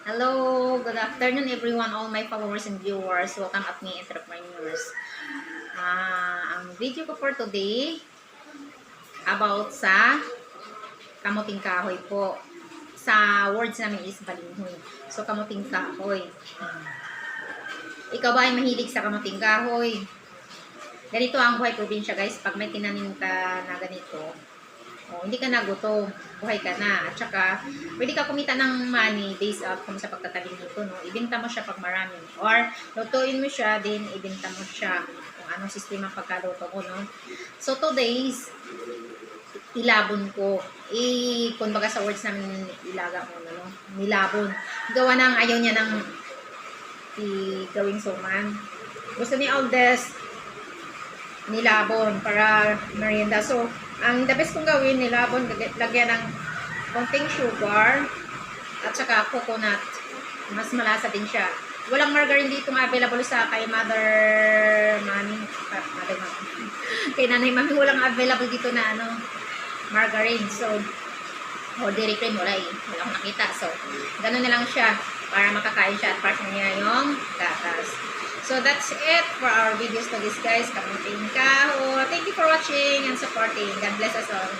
Hello, good afternoon everyone, all my followers and viewers. Welcome at me, entrepreneurs. Ang video ko for today about sa kamuting kahoy po. Sa words namin is balinghoy. So, kamuting kahoy. Ikaw ba ay mahilig sa kamuting kahoy? Ganito ang buhay probinsya guys. Pag may tinanim ka na ganito, hindi ka nagutom, buhay ka na. At saka, pwede ka kumita ng money based out sa pagtatanim nito, no? Ibenta mo siya pag marami. Or, lutuin mo siya, din ibenta mo siya kung anong sistema pagkaluto mo, no? So, today's ilabon ko. Kumbaga sa words namin, ilaga mo, no? Nilabon. Gawa ng ayaw niya ng gawing suman. Gusto ni Aldez, nilabon para merienda. So, ang the best kong gawin, nilabon, lagyan ng konting sugar at saka coconut. Mas malasa din siya. Walang margarine dito nga available sa kay Mother Mami. Kay Nanay Mami, walang available dito na margarine. So, dairy cream, wala eh. Wala akong nakita. So, ganun na lang siya para makakain siya at part niya yung gatas. So, that's it for our videos to this guys. Kamuting kahoy. Thank you for watching and supporting. God bless us all.